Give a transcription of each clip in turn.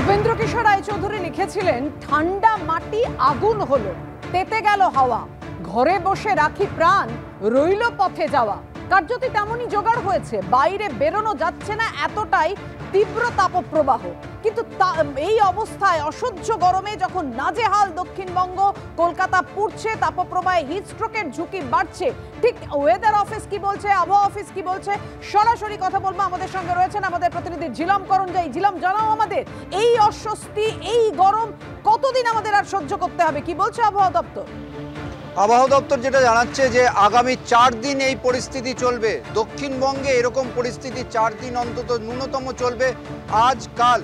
শুভেন্দ্র কিশোর রায়চৌধুরী লিখেছিলেন, ঠান্ডা মাটি আগুন হলো, তেতে গেল হাওয়া, ঘরে বসে রাখি প্রাণ, রইল পথে যাওয়া। কার্যত তেমনই জোগাড় হয়েছে, বাইরে বেরোনো যাচ্ছে না, এতটাই তীব্র তাপপ্রবাহ। কিন্তু এই অবস্থায় অসহ্য গরমে যখন নাজেহাল দক্ষিণবঙ্গ, কলকাতা পুড়ছে, তাপপ্রবাহে হিটস্ট্রোকের ঝুঁকি বাড়ছে, ঠিক ওয়েদার অফিস কি বলছে, আবহাওয়া অফিস কি বলছে, সরাসরি কথা বলবো। আমাদের সঙ্গে রয়েছেন আমাদের প্রতিনিধি ঝিলম করঞ্জাই। ঝিলম, জানাও আমাদের এই অস্বস্তি, এই গরম কতদিন আমাদের আর সহ্য করতে হবে, কি বলছে আবহাওয়া দপ্তর? আবহাওয়া দপ্তর যেটা জানাচ্ছে যে আগামী 4 দিন এই পরিস্থিতি চলবে। দক্ষিণবঙ্গে এরকম পরিস্থিতি 4 দিন অন্তত ন্যূনতম চলবে। আজ কাল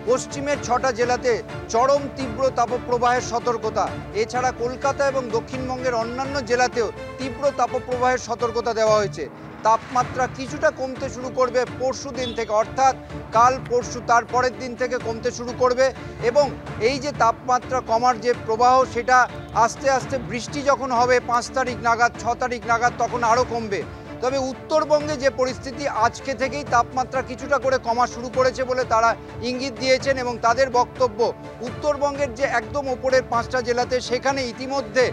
পশ্চিমের 6টা জেলাতে চরম তীব্র তাপপ্রবাহের সতর্কতা। এছাড়া কলকাতা এবং দক্ষিণবঙ্গের অন্যান্য জেলাতেও তীব্র তাপপ্রবাহের সতর্কতা দেওয়া হয়েছে। তাপমাত্রা কিছুটা কমতে শুরু করবে পরশু দিন থেকে, অর্থাৎ কাল পরশু তার পরের দিন থেকে কমতে শুরু করবে। এবং এই যে তাপমাত্রা কমার যে প্রবাহ, সেটা আস্তে আস্তে বৃষ্টি যখন হবে 5 তারিখ নাগাদ, 6 তারিখ নাগাদ, তখন আরও কমবে। তবে উত্তরবঙ্গে যে পরিস্থিতি, আজকে থেকেই তাপমাত্রা কিছুটা করে কমা শুরু করেছে বলে তারা ইঙ্গিত দিয়েছেন। এবং তাদের বক্তব্য, উত্তরবঙ্গের যে একদম ওপরের 5টা জেলাতে, সেখানে ইতিমধ্যে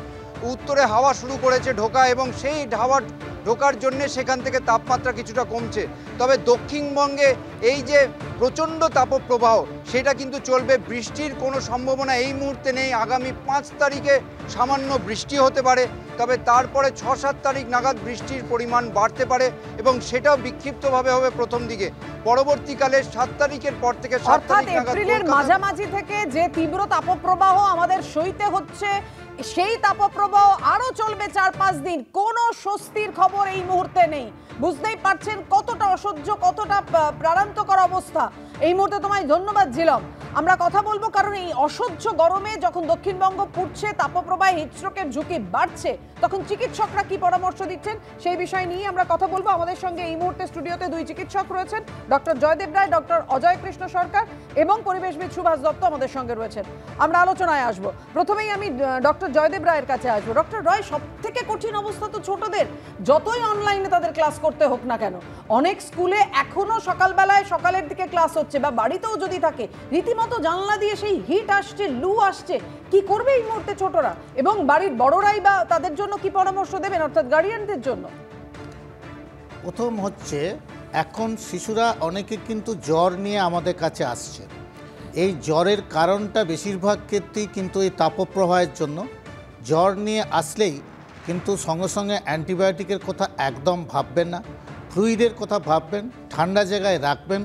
উত্তরে হাওয়া শুরু করেছে ঢোকা, এবং সেই হাওয়া ঢোকার জন্যে সেখান থেকে তাপমাত্রা কিছুটা কমছে। তবে দক্ষিণবঙ্গে এই যে প্রচণ্ড তাপপ্রবাহ, সেটা কিন্তু চলবে। বৃষ্টির কোনো সম্ভাবনা এই মুহূর্তে নেই। আগামী 5 তারিখে সামান্য বৃষ্টি হতে পারে, তবে তারপরে 6-7 তারিখ নাগাদ বৃষ্টির পরিমাণ বাড়তে পারে, এবং সেটাও বিক্ষিপ্তভাবে হবে প্রথম দিকে। পরবর্তীকালে 7 তারিখের পর থেকে 7 তারিখ নাগাদ, এপ্রিলের মাঝামাঝি থেকে যে তীব্র তাপপ্রবাহ আমাদের সইতে হচ্ছে, সেই তাপপ্রবাহ আরো চলবে 4-5 দিন। কোনো স্বস্তির খবর এই মুহূর্তে নেই। বুঝতেই পারছেন কতটা অসহ্য, কতটা প্রাণান্তকর অবস্থা। এই মুহূর্তে তোমায় ধন্যবাদ ঝিলম। আমরা কথা বলবো, কারণ এই অসহ্য গরমে যখন দক্ষিণবঙ্গ পুড়ছে, তাপপ্রবাহে হিটস্ট্রোকের ঝুঁকি বাড়ছে, তখন চিকিৎসকরা কি পরামর্শ দিচ্ছেন সেই বিষয় নিয়ে আমরা কথা বলবো। আমাদের সঙ্গে এই মুহূর্তে স্টুডিওতে 2 চিকিৎসক রয়েছেন, ডক্টর জয়দেব রায়, ডক্টর অজয় কৃষ্ণ সরকার, এবং পরিবেশবিদ সুভাষ দত্ত আমাদের সঙ্গে রয়েছেন। আমরা আলোচনায় আসবো। প্রথমেই আমি ডক্টর জয়দেব রায়ের কাছে আসবো। ডক্টর রায়, সব থেকে কঠিন অবস্থা তো ছোটদের, যতই অনলাইনে তাদের ক্লাস করতে হোক না কেন। অনেক স্কুলে এখনো সকালবেলায়, সকালের দিকে ক্লাস হচ্ছে, বা বাড়িতেও যদি থাকে, রীতিমতো জানলা দিয়ে সেই হিট আসছে, লু আসছে। কি করবে এই মুহূর্তে ছোটরা, এবং বাড়ির বড়রাই বা তাদের জন্য কি পরামর্শ দেবেন, অর্থাৎ গার্ডিয়ানদের জন্য? প্রথম হচ্ছে, এখন শিশুরা অনেকে কিন্তু জ্বর নিয়ে আমাদের কাছে আসছে। এই জ্বরের কারণটা বেশিরভাগ ক্ষেত্রেই কিন্তু এই তাপপ্রবাহের জন্য। জ্বর নিয়ে আসলেই কিন্তু সঙ্গে সঙ্গে অ্যান্টিবায়োটিকের কথা একদম ভাববেন না, ফ্লুইডের কথা ভাববেন, ঠান্ডা জায়গায় রাখবেন,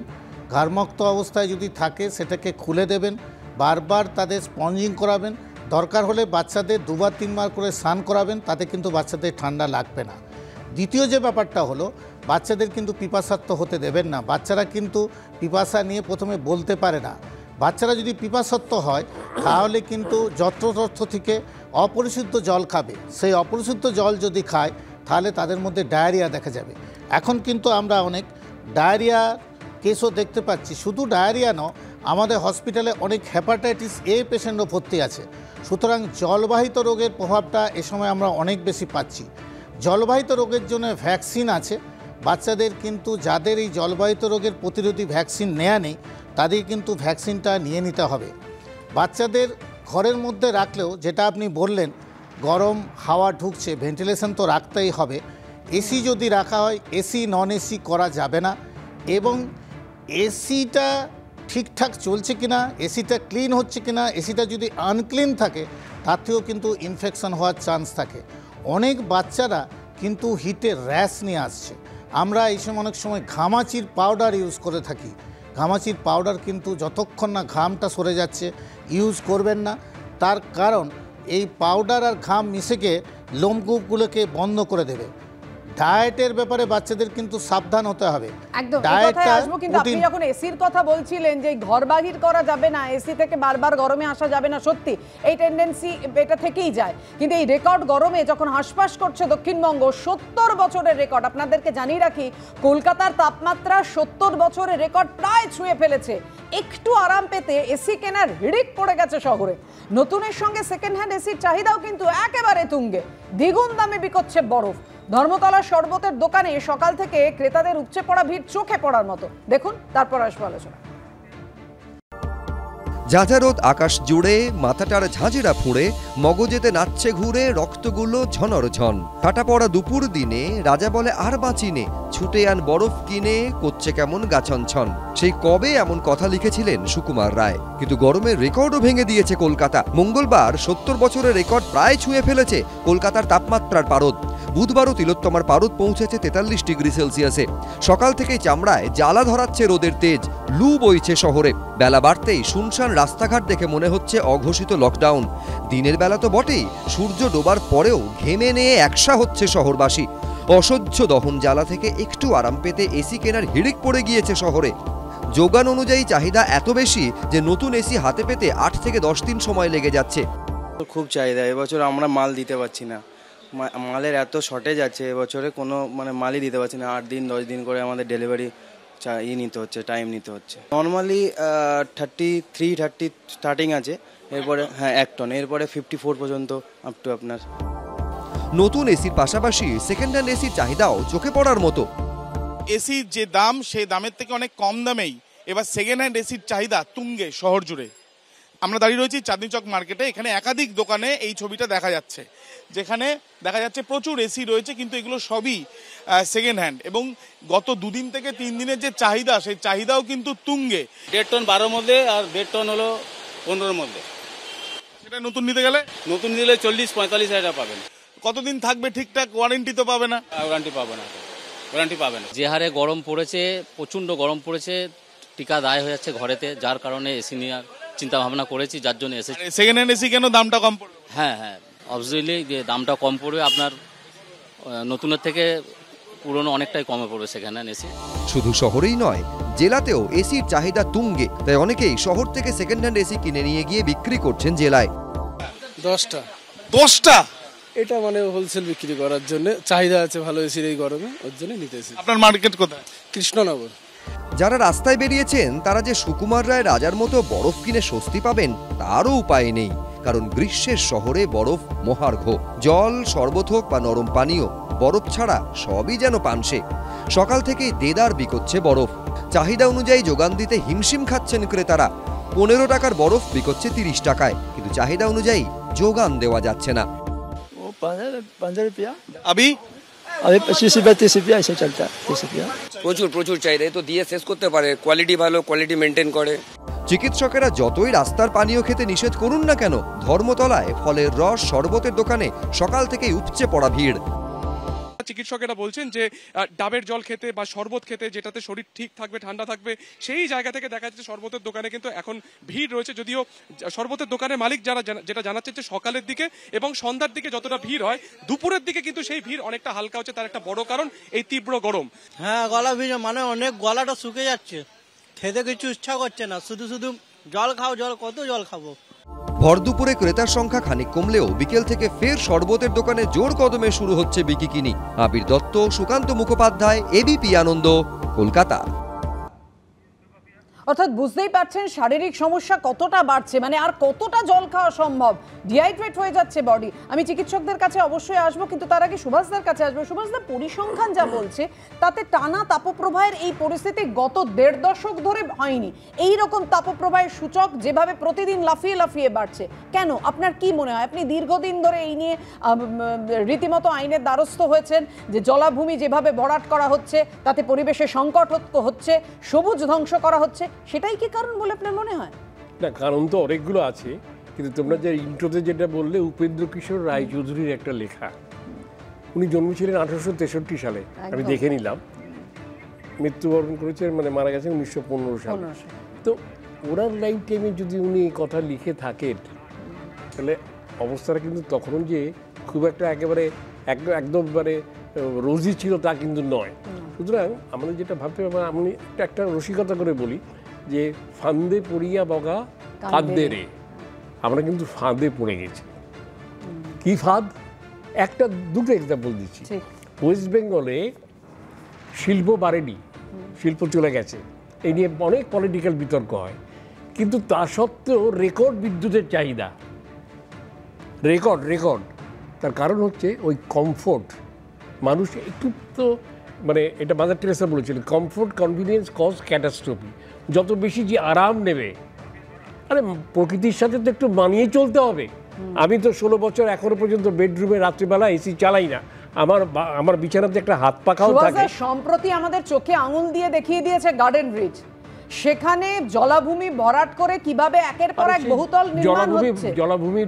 ঘাড়মুক্ত অবস্থায় যদি থাকে সেটাকে খুলে দেবেন, বারবার তাদের স্পঞ্জিং করাবেন, দরকার হলে বাচ্চাদের 2-3 বার করে স্নান করাবেন, তাতে কিন্তু বাচ্চাদের ঠান্ডা লাগবে না। দ্বিতীয় যে ব্যাপারটা হলো, বাচ্চাদের কিন্তু পিপাসার্ত হতে দেবেন না। বাচ্চারা কিন্তু পিপাসা নিয়ে প্রথমে বলতে পারে না। বাচ্চারা যদি পিপাসার্ত হয়, তাহলে কিন্তু যত্রতত্র থেকে অপরিশুদ্ধ জল খাবে। সেই অপরিশুদ্ধ জল যদি খায়, তাহলে তাদের মধ্যে ডায়রিয়া দেখা যাবে। এখন কিন্তু আমরা অনেক ডায়রিয়া কেসও দেখতে পাচ্ছি। শুধু ডায়রিয়া নয়, আমাদের হসপিটালে অনেক হেপাটাইটিস এ পেশেন্টও ভর্তি আছে। সুতরাং জলবাহিত রোগের প্রভাবটা এ সময় আমরা অনেক বেশি পাচ্ছি। জলবাহিত রোগের জন্য ভ্যাকসিন আছে। বাচ্চাদের কিন্তু যাদের এই জলবাহিত রোগের প্রতিরোধী ভ্যাকসিন নেওয়া নেই, তাদের কিন্তু ভ্যাকসিনটা নিয়ে নিতে হবে। বাচ্চাদের ঘরের মধ্যে রাখলেও, যেটা আপনি বললেন, গরম হাওয়া ঢুকছে, ভেন্টিলেশন তো রাখতেই হবে। এসি যদি রাখা হয়, এসি নন এসি করা যাবে না। এবং এসিটা ঠিকঠাক চলছে কিনা, এসিটা ক্লিন হচ্ছে কিনা, এসিটা যদি আনক্লিন থাকে, তাতেও কিন্তু ইনফেকশন হওয়ার চান্স থাকে। অনেক বাচ্চারা কিন্তু হিটে র্যাশ নিয়ে আসছে। আমরা এই সময় অনেক সময় ঘামাচির পাউডার ইউজ করে থাকি। ঘামাচির পাউডার কিন্তু যতক্ষণ না ঘামটা সরে যাচ্ছে ইউজ করবেন না। তার কারণ এই পাউডার আর ঘাম মিশে গিয়ে লোমকূপগুলোকে বন্ধ করে দেবে। ডায়েটের ব্যাপারে বাচ্চাদের কিন্তু সাবধান হতে হবে। একদম কথায় আসবো, কিন্তু আপনি যখন এসির কথা বলছিলেন যে ঘর বাহির করা যাবে না, এসি থেকে বারবার গরমে আসা যাবে না, সত্যি এই টেন্ডেন্সি এটা থেকেই যায়। কিন্তু এই রেকর্ড গরমে যখন হাঁসফাঁস করছে দক্ষিণবঙ্গ, 70 বছরের রেকর্ড, আপনাদেরকে জানিয়ে রাখি, কলকাতার তাপমাত্রা 70 বছরের রেকর্ড প্রায় ছুঁয়ে ফেলেছে। একটু আরাম পেতে এসি কেনার হিড়িক পড়ে গেছে শহরে। নতুনের সঙ্গে সেকেন্ড হ্যান্ড এসির চাহিদাও কিন্তু একেবারে তুঙ্গে, দ্বিগুণ দামে বিকোচ্ছে বরফ। ধর্মতলা শরবতের দোকানে সকাল থেকে ক্রেতাদের উপচে পড়া ভিড় চোখে পড়ার মতো। দেখুন, তারপর আসবো আলোচনা। ঝাঁঝারোদ আকাশ জুড়ে, মাথাটার ঝাঁঝেরা ফুঁড়ে, মগজেতে নাচছে ঘুরে রক্তগুলো ঝনর ঝন। কাটা পড়া দুপুর দিনে রাজা বলে আর বাঁচিনে, ছুটে আন বরফ কিনে, করছে কেমন গাছনছন। সেই কবে এমন কথা লিখেছিলেন সুকুমার রায়। কিন্তু গরমের রেকর্ডও ভেঙে দিয়েছে কলকাতা। মঙ্গলবার ৭০ বছরের রেকর্ড প্রায় ছুঁয়ে ফেলেছে কলকাতার তাপমাত্রার পারদ। বুধবারও তিলোত্তমার পারদ পৌঁছেছে ৪৩ ডিগ্রি সেলসিয়াসে। সকাল থেকেই চামড়ায় জ্বালা ধরাচ্ছে রোদের তেজ, লু বইছে শহরে। বেলা বাড়তেই শুনশান রাস্তাঘাট দেখে মনে হচ্ছে অঘোষিত লকডাউন। দিনের বেলা তো বটেই, সূর্য ডোবার পরেও ঘেমে নিয়ে একসা হচ্ছে শহরবাসী। অসহ্য দহন জ্বালা থেকে একটু আরাম পেতে এসি কেনার হিড়িক পড়ে গিয়েছে শহরে। যোগান অনুযায়ী চাহিদা এত বেশি যে নতুন এসি হাতে পেতে ৮ থেকে ১০ দিন সময় লেগে যাচ্ছে। খুব চাহিদা, এবছর আমরা মাল দিতে পারছি না। মালের এত শর্টেজ আছে এবছরে, কোনো মালই দিতে পারছি না। ৮ দিন 10 দিন করে আমাদের ডেলিভারি নিতে হচ্ছে, টাইম নিতে হচ্ছে। নর্মালি 33-30 স্টার্টিং আছে, এরপরে 1 টন, এরপরে 54 পর্যন্ত আপ টু আপনার। নতুন এসির পাশাপাশি সেকেন্ড হ্যান্ড এসির চাহিদাও চোখে পড়ার মতো। এসির যে দাম, সেই দামের থেকে অনেক কম দামেই এবার সেকেন্ড হ্যান্ড এসির চাহিদা তুঙ্গে শহর জুড়ে। আমরা দাঁড়িয়ে রয়েছি চাঁদনি চক মার্কেটে। এখানে একাধিক দোকানে এই ছবিটা দেখা যাচ্ছে, যেখানে দেখা যাচ্ছে প্রচুর এসি রয়েছে, কিন্তু এগুলো সবই সেকেন্ড হ্যান্ড। এবং গত 2 দিন থেকে 3 দিনের যে চাহিদা, সেই চাহিদাও কিন্তু তুঙ্গে। 1.5 টন 12 মধ্যে আর 1.5 টন হলো 15 মধ্যে। সেটা নতুন নিতে গেলে নিলে 40-45 হাজার পাবেন। কতদিন থাকবে ঠিকঠাক? ওয়ারেন্টি তো পাবে না। ওয়ারেন্টি পাবে না। যে হারে গরম পড়েছে, প্রচণ্ড গরম পড়েছে, টিকা দায় হয়ে যাচ্ছে ঘরেতে, যার কারণে এসি নেওয়ার চিন্তা ভাবনা করেছি, যার জন্য এসে। সেকেন্ড হ্যান্ড এসি কেন দামটা কম পড়বে? হ্যাঁ, অবভিয়াসলি যে দামটা কম পড়বে, আপনার নতুনের থেকে পুরনো অনেকটাই কমে পড়বে সেকেন্ড হ্যান্ড এসি। শুধু শহরেই নয়, জেলাতেও এসির চাহিদা তুঙ্গে। তাই অনেকেই শহর থেকে সেকেন্ড হ্যান্ড এসি কিনে নিয়ে গিয়ে বিক্রি করছেন জেলায়। 10টা এটা হোলসেল বিক্রি করার জন্য চাহিদা আছে ভালো এসির এই গরমে, ওর জন্য নিতেছি। আপনার মার্কেট কোথায়? কৃষ্ণনগর। যারা রাস্তায় বেরিয়েছেন তারা যে সুকুমার রায় রাজার মতো বরফ কিনে স্বস্তি পাবেন তারও উপায় নেই। কারণ গ্রীষ্মের শহরে বরফ মহার্ঘ। জল, শরবত হোক বা নরম পানীয়, বরফ ছাড়া সবই যেন পানসে। সকাল থেকেই দেদার বিকোচ্ছে বরফ। চাহিদা অনুযায়ী যোগান দিতে হিমশিম খাচ্ছেন ক্রেতারা। 15 টাকার বরফ বিকোচ্ছে 30 টাকায়, কিন্তু চাহিদা অনুযায়ী যোগান দেওয়া যাচ্ছে না। अभी 25-30 रुपया ऐसे चलता है। 30 रुपया প্রচুর চাহিদা, তো দিয়ে শেষ করতে পারে। কোয়ালিটি ভালো, কোয়ালিটি মেনটেন করে। চিকিৎসকেরা যতই রাস্তার পানীয় খেতে নিষেধ করুন না কেন, ধর্মতলায় ফলের রস, শরবতের দোকানে সকাল থেকেই উপচে পড়া ভিড়। চিকিৎসকেরা বলছেন যে ডাবের জল খেতে বা শরবত খেতে, যেটাতে শরীর ঠিক থাকবে, ঠান্ডা থাকবে, সেই জায়গা থেকে দেখা যাচ্ছে শরবতের দোকানে কিন্তু এখন ভিড় রয়েছে। যদিও শরবতের দোকানের মালিক যেটা জানাচ্ছে যে সকালের দিকে এবং সন্ধ্যার দিকে যতটা ভিড় হয়, দুপুরের দিকে কিন্তু সেই ভিড় অনেকটা হালকা হচ্ছে। তার একটা বড় কারণ এই তীব্র গরম। হ্যাঁ, গলা ভিজে, অনেক গলাটা শুকে যাচ্ছে, খেতে কিছু ইচ্ছা করছে না, শুধু জল খাও, কত জল খাবো। ভর দুপুরে ক্রেতার সংখ্যা খানিক কমলেও বিকেল থেকে ফের শরবতের দোকানে জোর কদমে শুরু হচ্ছে বিকিকিনি। আবির দত্ত, সুকান্ত মুখোপাধ্যায়, এবিপি আনন্দ, কলকাতা। অর্থাৎ বুঝতেই পারছেন শারীরিক সমস্যা কতটা বাড়ছে, আর কতটা জল খাওয়া সম্ভব, ডিহাইড্রেট হয়ে যাচ্ছে বডি। আমি চিকিৎসকদের কাছে অবশ্যই আসবো, কিন্তু তার আগে সুভাষদার কাছে আসবো। সুভাষদা, পরিসংখ্যান যা বলছে তাতে টানা তাপপ্রবাহের এই পরিস্থিতি গত 1.5 দশক ধরে হয়নি। এই রকম তাপপ্রবাহের সূচক যেভাবে প্রতিদিন লাফিয়ে বাড়ছে, কেন? আপনার কি মনে হয়? আপনি দীর্ঘদিন ধরে এই নিয়ে রীতিমতো আইনের দ্বারস্থ হয়েছেন, যে জলাভূমি যেভাবে ভরাট করা হচ্ছে তাতে পরিবেশে সংকট হচ্ছে, সবুজ ধ্বংস করা হচ্ছে, সেটাই কি কারণ বলে আপনার মনে হয়? না, কারণ তো অনেকগুলো আছে, কিন্তু তোমরা যে ইন্ট্রোতে যেটা বললে, উপেন্দ্র কিশোর রায়চৌধুরীর একটা লেখা, উনি জন্মেছিলেন 1863 সালে, আমি দেখে নিলাম। মৃত্যুবরণ করেছেন, মারা গেছেন 1915 সালে। তো ওনার লাইফ টাইমে যদি উনি এই কথা লিখে থাকেন, তাহলে অবস্থাটা কিন্তু তখন যে খুব একটা একেবারে একদম রোজি ছিল তা কিন্তু নয়। সুতরাং আমাদের যেটা ভাবতে হবে, আমি একটা রসিকতা করে বলি যে ফান্দে পড়িয়া বগা কাঁদে রে। আমরা কিন্তু ফাঁদে পড়ে গেছি। কি ফাঁদ? দুটো এক্সাম্পল দিচ্ছি। ওয়েস্ট বেঙ্গলে শিল্প বাড়েনি, শিল্প চলে গেছে, এই নিয়ে অনেক পলিটিক্যাল বিতর্ক হয়, কিন্তু তা সত্ত্বেও রেকর্ড বিদ্যুতের চাহিদা, রেকর্ড। তার কারণ হচ্ছে ওই কমফোর্ট। মানুষ একটু তো এটা মাদার টেরেসা বলেছিলেন, কমফোর্ট কনভিনিয়েন্স কজ ক্যাটাস্ট্রফি। যত বেশি যে আরাম নেবে, আরে প্রকৃতির সাথে তো একটু মানিয়ে চলতে হবে। আমি তো 16 বছর এখনো পর্যন্ত বেডরুমে রাত্রিবেলা এসি চালাই না, আমার বিছানাতে একটা হাত পাখাও থাকে। সম্প্রতি আমাদের চোখে আঙুল দিয়ে দেখিয়ে দিয়েছে গার্ডেন ব্রিজ, সেখানে জলাভূমি ভরাট করে কিভাবে একের পর এক বহুতল নির্মাণ হচ্ছে, জলাভূমির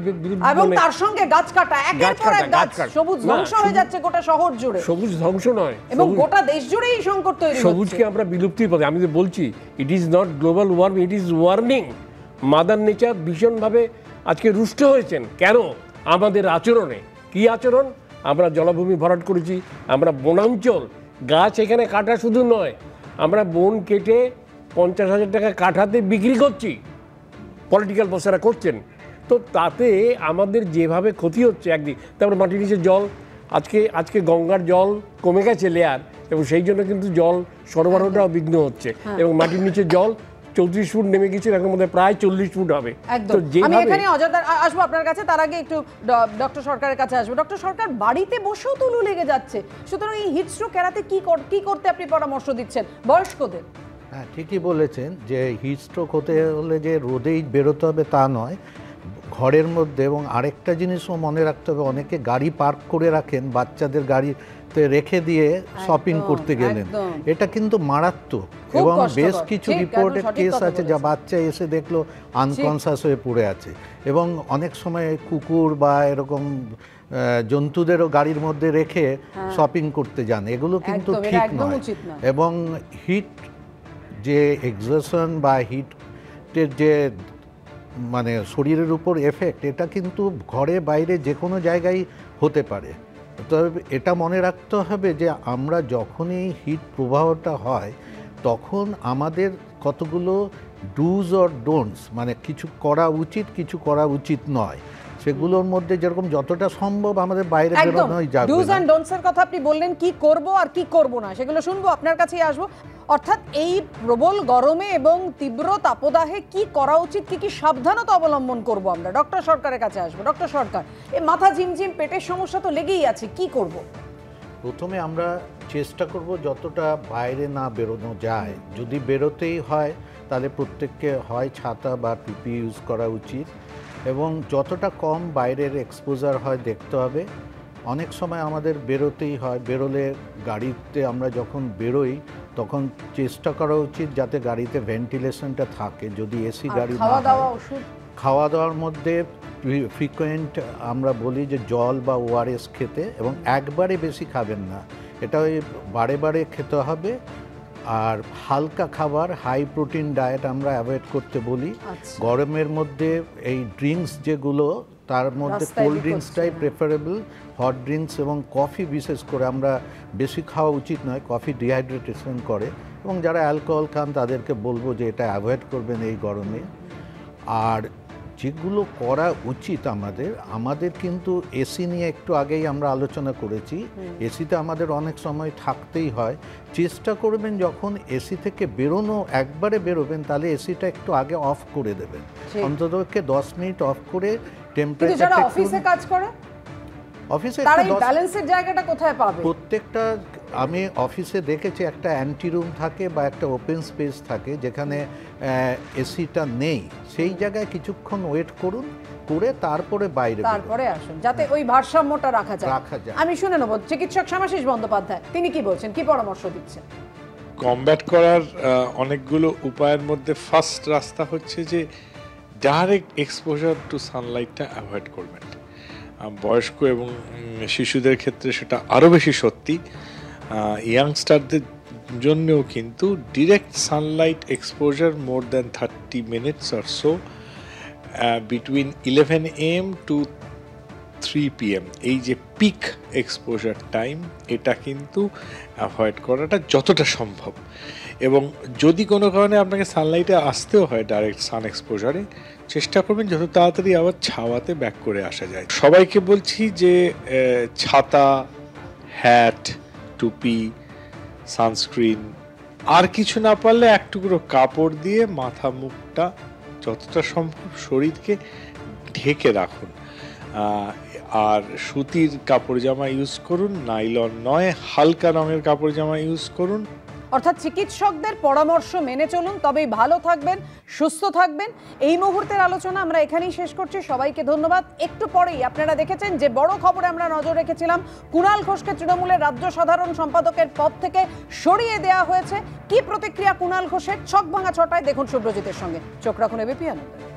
এবং তার সঙ্গে গাছ কাটা, একের পর এক গাছ, সবুজ ধ্বংস হয়ে যাচ্ছে গোটা শহর জুড়ে। সবুজ ধ্বংস নয়, এবং গোটা দেশ জুড়ে এই সংকট তৈরি হচ্ছে। সবুজকে আমরা বিলুপ্তির পথে, আমি তো বলছি it is not global warming, it is warning. Mother nature ভীষণভাবে আজকে রুষ্ট হয়েছেন। কেন? আমাদের আচরণে। কি আচরণ? আমরা জলাভূমি ভরাট করেছি, আমরা বনাঞ্চল, গাছ এখানে কাটা শুধু নয়, আমরা বন কেটে 50,000 টাকা কাঠাতে বিক্রি করছি, পলিটিক্যাল বসেরা করছেন। তো তাতে আমাদের যেভাবে ক্ষতি হচ্ছে একদিক, তারপরে মাটির নিচে জল, আজকে গঙ্গার জল কমে গেছে লেয়ার, এবং সেই জন্য কিন্তু জল সরবরাহটাও বিঘ্ন হচ্ছে, এবং মাটির নিচে জল 34 ফুট নেমে গেছে, এখন মধ্যে প্রায় 40 ফুট হবে। তো আমি এখানে অজাদার আসবো আপনার কাছে, তার আগে একটু ডক্টর সরকারের কাছে আসবো। ডক্টর সরকার, বাড়িতে বসেও তো লু লেগে যাচ্ছে, সুতরাং এই হিটস্ট্রোক এড়াতে কি করতে আপনি পরামর্শ দিচ্ছেন বয়স্কদের? হ্যাঁ, ঠিকই বলেছেন যে হিটস্ট্রোক হতে হলে যে রোদেই বেরোতে হবে তা নয়, ঘরের মধ্যে। এবং আরেকটা জিনিসও মনে রাখতে হবে, অনেকে গাড়ি পার্ক করে রাখেন, বাচ্চাদের গাড়িতে রেখে দিয়ে শপিং করতে গেলেন, এটা কিন্তু মারাত্মক। এবং বেশ কিছু রিপোর্টেড কেস আছে যা বাচ্চা এসে দেখলো আনকনসাস হয়ে পড়ে আছে, এবং অনেক সময় কুকুর বা এরকম জন্তুদেরও গাড়ির মধ্যে রেখে শপিং করতে যান, এগুলো কিন্তু ঠিক নয়। এবং হিট যে এক্সোশন বা হিটের যে মানে শরীরের উপর এফেক্ট, এটা কিন্তু ঘরে বাইরে যে কোনো জায়গায় হতে পারে। তবে এটা মনে রাখতে হবে যে আমরা যখনই হিট প্রবাহটা হয় তখন আমাদের কতগুলো ডুজ অর ডোন্টস, মানে কিছু করা উচিত, কিছু করা উচিত নয়, সেগুলোর মধ্যে যেরকম যতটা সম্ভব আমাদের বাইরে বেরোনোই যাবে। ডুজ এন্ড ডোন্টস এর কথা আপনি বললেন, কি করব আর কি করব না সেগুলো শুনবো, আপনার কাছেই আসবো। অর্থাৎ এই প্রবল গরমে এবং তীব্র তাপদাহে কি করা উচিত, কি সাবধানতা অবলম্বন করব আমরা, ডক্টর সরকারের কাছে আসবো। ডক্টর সরকার, এই মাথা ঝিমঝিম, পেটের সমস্যা তো লেগেই আছে, কি করব? প্রথমে আমরা চেষ্টা করব যতটা বাইরে না বেরোনো যায়। যদি বেরোতেই হয় তাহলে প্রত্যেককে হয় ছাতা বা টুপি ইউজ করা উচিত, এবং যতটা কম বাইরের এক্সপোজার হয় দেখতে হবে। অনেক সময় আমাদের বেরোতেই হয়, বেরোলে গাড়িতে আমরা যখন বেরোই তখন চেষ্টা করা উচিত যাতে গাড়িতে ভেন্টিলেশনটা থাকে। যদি এসি গাড়ি না হয়, খাওয়া দাওয়ার মধ্যে ফ্রিকোয়েন্ট আমরা বলি যে জল বা ওআরএস খেতে, এবং একবারে বেশি খাবেন না, এটা ওই বারে বারে খেতে হবে। আর হালকা খাবার, হাই প্রোটিন ডায়েট আমরা অ্যাভয়েড করতে বলি। গরমের মধ্যে এই ড্রিঙ্কস যেগুলো, তার মধ্যে কোল্ড ড্রিঙ্কসটাই প্রেফারেবল। হট ড্রিঙ্কস এবং কফি বিশেষ করে আমরা বেশি খাওয়া উচিত নয়, কফি ডিহাইড্রেটেশন করে, এবং যারা অ্যালকোহল খান তাদেরকে বলবো যে এটা অ্যাভয়েড করবেন এই গরমে। আর যেগুলো করা উচিত আমাদের কিন্তু এসি নিয়ে একটু আগেই আমরা আলোচনা করেছি, এসিতে আমাদের অনেক সময় থাকতেই হয়। চেষ্টা করবেন যখন এসি থেকে একবারে বেরোবেন তাহলে এসিটা একটু আগে অফ করে দেবেন, অন্তত 10 মিনিট অফ করে টেম্পারেচারটা। অফিসে কাজ করে, অফিসে ব্যালেন্সের জায়গাটা কোথায় পাবে? প্রত্যেকটা, আমি অফিসে দেখেছি একটা অ্যান্টি রুম থাকে বা একটা ওপেন স্পেস থাকে যেখানে এসিটা নেই, সেই জায়গায় কিছুক্ষণ ওয়েট করুন, করে তারপরে বাইরে আসুন, যাতে ওই ভারসাম্যটা রাখা যায়। আমি শুনে নেব চিকিৎসক শ্যামাশিস বন্দ্যোপাধ্যায়, তিনি কি বলছেন, কি পরামর্শ দিচ্ছেন? কমব্যাট করার অনেকগুলো উপায়ের মধ্যে ফার্স্ট রাস্তা হচ্ছে যে ডাইরেক্ট এক্সপোজার টু সানলাইটটা অ্যাভয়েড করবেন। বয়স্ক এবং শিশুদের ক্ষেত্রে সেটা আরও বেশি সত্যি। ইয়াংস্টারদের জন্যও কিন্তু direct sunlight exposure more than 30 minutes or so between 11 AM to 3 PM, এই যে পিক এক্সপোজার টাইম, এটা কিন্তু অ্যাভয়েড করাটা যতটা সম্ভব। এবং যদি কোনো কারণে আপনাকে সানলাইটে আসতেও হয় ডাইরেক্ট সান এক্সপোজারে, চেষ্টা করবেন যত তাড়াতাড়ি আবার ছাওয়াতে ব্যাক করে আসা যায়। সবাইকে বলছি যে ছাতা, হ্যাট, টুপি, সানস্ক্রিন, আর কিছু না পারলে এক টুকরো কাপড় দিয়ে মাথা মুখটা যতটা সম্ভব শরীরকে ঢেকে রাখুন। আর সুতির কাপড় জামা ইউজ করুন, নাইলন নয়, হালকা রঙের কাপড় জামা ইউজ করুন। অর্থাৎ চিকিৎসকদের পরামর্শ মেনে চলুন, তবেই ভালো থাকবেন, সুস্থ থাকবেন। এই মুহূর্তের আলোচনা আমরা এখানেই শেষ করছি। সবাইকে ধন্যবাদ। একটু পরেই আপনারা দেখেছেন যে বড় খবরে আমরা নজর রেখেছিলাম, কুণাল ঘোষকে তৃণমূলের রাজ্য সাধারণ সম্পাদকের পদ থেকে সরিয়ে দেওয়া হয়েছে। কি প্রতিক্রিয়া কুণাল ঘোষের? ছক ভাঙা ছটায় দেখুন সুব্রজিতের সঙ্গে। চোখ রাখুন এবিপি আনন্দে।